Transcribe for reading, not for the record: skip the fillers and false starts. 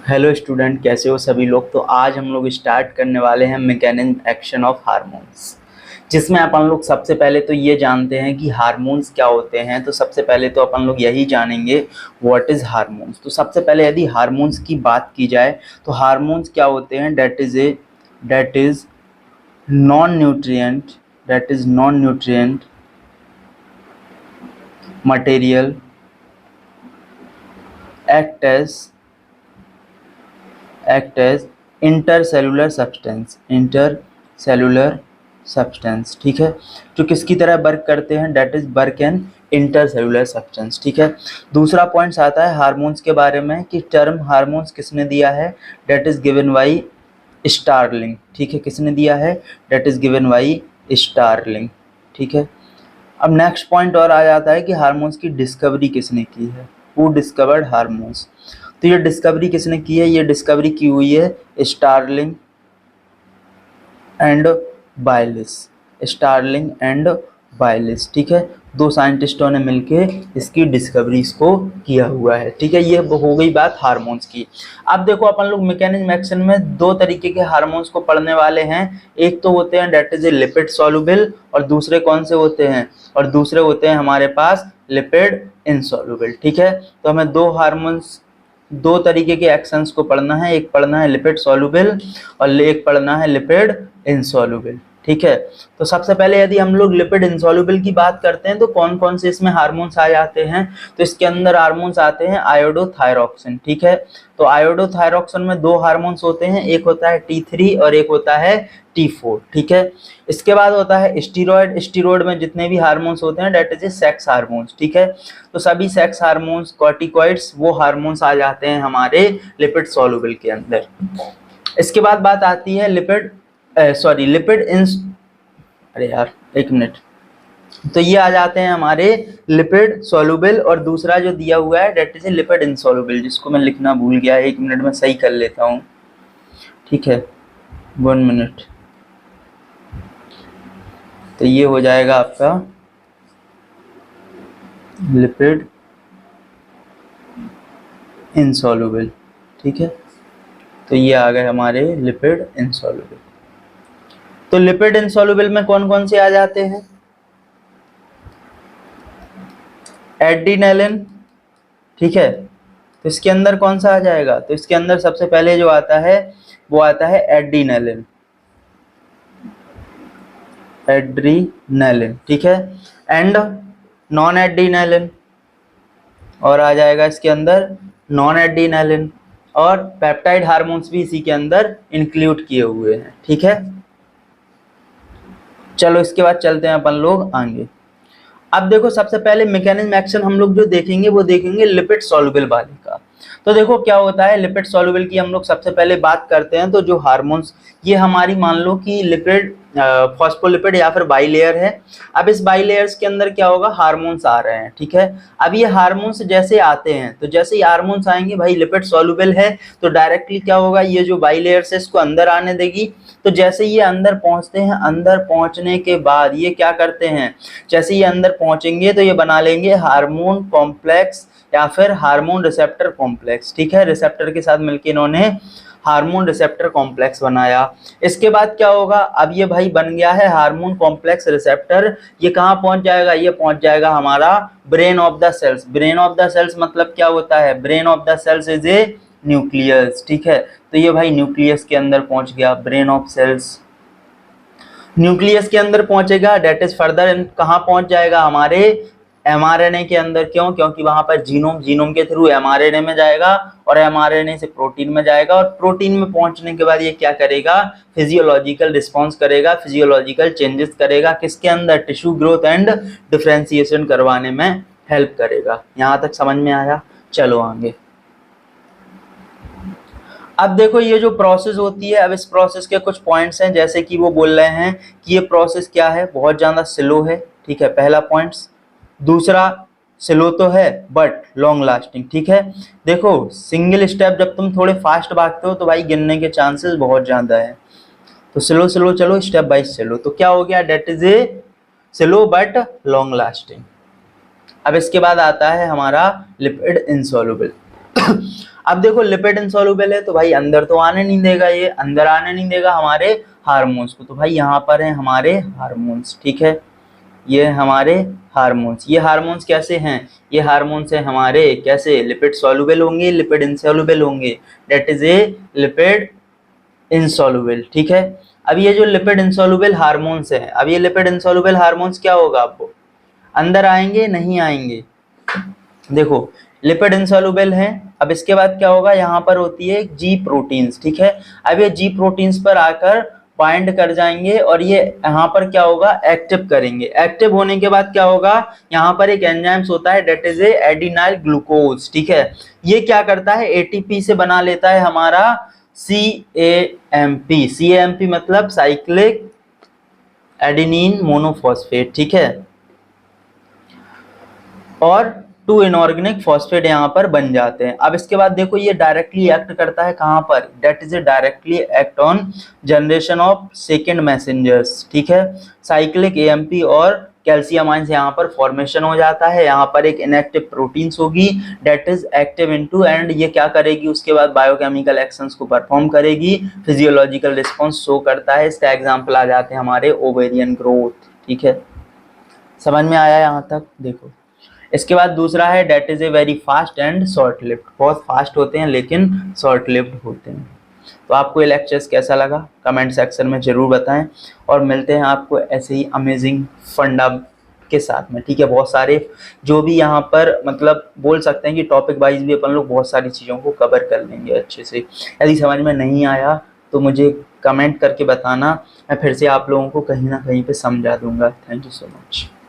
Hello student, कैसे हो सभी लोग। तो आज हम लोग स्टार्ट करने वाले हैं मैकेनिज्म एक्शन ऑफ हार्मोन्स, जिसमें अपन लोग सबसे पहले तो ये जानते हैं कि हार्मोन्स क्या होते हैं। तो सबसे पहले तो अपन लोग यही जानेंगे व्हाट इज हार्मोन्स। तो सबसे पहले यदि हार्मोन्स की बात की जाए तो हार्मोन्स क्या होते हैं, that is non nutrient material act as intercellular substance, ठीक है, जो किसकी तरह वर्क करते हैं, that is work an intercellular substance, ठीक है। दूसरा पॉइंट्स आता है हार्मोन्स के बारे में कि टर्म हार्मोन्स किसने दिया है, that is given by Starling, ठीक है। किसने दिया है, that is given by Starling, ठीक है। अब नेक्स्ट पॉइंट और आ जाता है कि हार्मोन्स की डिस्कवरी किसने की है, हु डिस्कवर्ड हार्मोन्स। तो ये डिस्कवरी किसने की है, ये डिस्कवरी की हुई है स्टार्लिंग एंड बायलिस, ठीक है। दो साइंटिस्टों ने मिलके इसकी डिस्कवरीज को किया हुआ है, ठीक है। ये हो गई बात हार्मोन्स की। अब देखो अपन लोग मैकेनिज्म एक्शन में दो तरीके के हार्मोन्स को पढ़ने वाले हैं। एक तो होते हैं that is a lipid soluble, और दूसरे कौन से होते हैं, और दूसरे होते हैं हमारे पास लिपिड इनसॉल्युबल, ठीक है। तो हमें दो तरीके के एक्शंस को पढ़ना है, एक पढ़ना है लिपिड सॉल्युबल और एक पढ़ना है लिपिड इनसॉल्युबल, ठीक है। तो सबसे पहले यदि हम लोग लिपिड इनसॉल्युबल की बात करते हैं तो कौन कौन से इसमें हार्मोन्स आ जाते हैं, तो इसके अंदर हार्मोन्स आते हैं आयोडोथायरॉक्सिन, ठीक है। तो आयोडोथायरॉक्सिन में दो हार्मोन्स होते हैं, एक होता है T3 और एक होता है T4, ठीक है। इसके बाद होता है स्टीरॉयड में जितने भी हार्मोन्स होते हैं दैट इज सेक्स हार्मोन्स, ठीक है। तो सभी सेक्स हार्मोन्स, कॉर्टिकॉइड्स, वो हार्मोन्स आ जाते हैं हमारे लिपिड सॉल्युबल के अंदर। इसके बाद बात आती है एक मिनट। तो ये आ जाते हैं हमारे लिपिड सॉल्युबल, और दूसरा जो दिया हुआ है दैट इज लिपिड इनसॉल्युबल, जिसको मैं लिखना भूल गया, एक मिनट में सही कर लेता हूँ, ठीक है, 1 मिनट। तो ये हो जाएगा आपका लिपिड इनसॉल्युबल, ठीक है। तो ये आ गए हमारे लिपिड इनसॉल्युबल। तो लिपिड इनसॉल्युबल में कौन कौन से आ जाते हैं, एडिनेलिन, ठीक है। तो इसके अंदर कौन सा आ जाएगा, तो इसके अंदर सबसे पहले जो आता है वो आता है एड्रीनेलिन, ठीक है। एंड नॉन एड्रीनेलिन, और आ जाएगा इसके अंदर नॉन एड्रीनेलिन, और पेप्टाइड हार्मोन्स भी इसी के अंदर इंक्लूड किए हुए हैं, ठीक है। चलो इसके बाद चलते हैं अपन लोग आगे। अब देखो सबसे पहले मैकेनिज्म एक्शन हम लोग जो देखेंगे वो देखेंगे लिपिड सॉल्युबल वाले का। तो देखो क्या होता है, लिपिड सॉल्युबल की हम लोग सबसे पहले बात करते हैं। तो जो हार्मोन्स, ये हमारी मान लो कि लिपिड फॉस्फोलिपिड या फिर बाइलेयर है। अब इस बाइलेयर्स के अंदर क्या होगा, हार्मोन्स आ रहे हैं, ठीक है। अब ये हार्मोन्स जैसे आते हैं, तो जैसे ही हार्मोन्स आएंगे, भाई लिपिड सॉल्युबल है तो डायरेक्टली क्या होगा, ये जो बाइलेयर्स है इसको अंदर आने देगी। तो जैसे ये अंदर पहुंचते हैं, अंदर पहुंचने के बाद ये क्या करते हैं, जैसे ये अंदर पहुंचेंगे तो ये बना लेंगे हार्मोन कॉम्प्लेक्स या फिर हार्मोन रिसेप्टर कॉम्प्लेक्स, ठीक है। रिसेप्टर के साथ मिलकर इन्होंने हार्मोन रिसेप्टर कॉम्प्लेक्स बनाया। इसके बाद क्या होगा, अब ये भाई बन गया है हार्मोन कॉम्प्लेक्स रिसेप्टर। ये कहाँ पहुंच जाएगा, ये पहुंच जाएगा हमारा brain of the cells. Brain of the cells मतलब क्या होता है, brain of the cells is a nucleus, ठीक है। तो ये भाई न्यूक्लियस के अंदर पहुंच गया, ब्रेन ऑफ सेल्स न्यूक्लियस के अंदर पहुंचेगा। डेट इज फर्दर कहाँ पहुंच जाएगा, हमारे एमआरएनए के अंदर। क्यों, क्योंकि वहां पर जीनोम के थ्रू एमआरएनए में जाएगा, और एमआरएनए से प्रोटीन में जाएगा, और प्रोटीन में पहुंचने के बाद ये क्या करेगा, फिजियोलॉजिकल रिस्पॉन्स करेगा, फिजियोलॉजिकल चेंजेस करेगा, किसके अंदर, टिश्यू ग्रोथ एंड डिफरेंशिएशन करवाने में हेल्प करेगा। यहाँ तक समझ में आया, चलो आगे। अब देखो ये जो प्रोसेस होती है, अब इस प्रोसेस के कुछ पॉइंट्स हैं, जैसे कि वो बोल रहे हैं कि ये प्रोसेस क्या है, बहुत ज्यादा स्लो है, ठीक है, पहला पॉइंट्स। दूसरा, स्लो तो है बट लॉन्ग लास्टिंग, ठीक है। देखो सिंगल स्टेप जब तुम थोड़े फास्ट भागते हो तो भाई गिरने के चांसेस बहुत ज्यादा है। तो स्लो स्लो चलो, स्टेप बाय स्लो। तो क्या हो गया, that is a slow but long lasting. अब इसके बाद आता है हमारा लिपिड इनसॉल्युबल। अब देखो लिपिड इनसॉल्युबल है तो भाई अंदर तो आने नहीं देगा, ये अंदर आने नहीं देगा हमारे हार्मोन्स को। तो भाई यहाँ पर है हमारे हार्मोन्स, ठीक है, ये हमारे हार्मोन्स। ये हार्मोन्स कैसे हैं, ये हार्मोन्स हैं हमारे कैसे, लिपिड सॉल्युबल होंगे, लिपिड इनसॉल्युबल होंगे, that is a lipid insoluble, ठीक है। अब ये जो लिपिड इनसॉल्युबल हार्मोन्स हैं, अब ये लिपिड इनसॉल्युबल हार्मोन्स क्या होगा, आपको अंदर आएंगे नहीं आएंगे, देखो लिपिड इनसॉल्युबल है। अब इसके बाद क्या होगा, यहाँ पर होती है जी प्रोटीन्स, ठीक है। अब ये जी प्रोटीन्स पर आकर बाइंड कर जाएंगे और ये यहाँ पर क्या होगा, एक्टिव करेंगे। एक्टिव होने के बाद क्या होगा, यहाँ पर एक एंजाइम्स होता है that is a adenylyl glucose, ठीक है। ये क्या करता है, एटीपी से बना लेता है हमारा CAMP। CAMP मतलब साइक्लिक एडेनिन मोनोफॉस्फेट, ठीक है, और 2 इनऑर्गेनिक फॉस्फेट यहाँ पर बन जाते हैं। अब इसके बाद देखो ये डायरेक्टली एक्ट करता है कहाँ पर, that is a directly act on generation of second messengers, ठीक है। साइक्लिक AMP और कैल्शियम आयंस यहाँ पर फॉर्मेशन हो जाता है। यहाँ पर एक इनएक्टिव प्रोटीन्स होगी that is active into, and ये क्या करेगी, उसके बाद बायोकेमिकल एक्शंस को परफॉर्म करेगी, फिजियोलॉजिकल रिस्पॉन्स शो करता है। इसका एग्जाम्पल आ जाते हैं हमारे ओवेरियन ग्रोथ, ठीक है। समझ में आया यहाँ तक, देखो इसके बाद दूसरा है that is a very fast and short lived, बहुत फास्ट होते हैं लेकिन शॉर्ट लिव्ड होते हैं। तो आपको ये लेक्चर्स कैसा लगा कमेंट सेक्शन में जरूर बताएं, और मिलते हैं आपको ऐसे ही अमेजिंग फंडा के साथ में, ठीक है। बहुत सारे जो भी यहाँ पर मतलब बोल सकते हैं कि टॉपिक वाइज भी अपन लोग बहुत सारी चीज़ों को कवर कर लेंगे अच्छे से। यदि समझ में नहीं आया तो मुझे कमेंट करके बताना, मैं फिर से आप लोगों को कहीं ना कहीं पे समझा दूंगा। Thank you so much.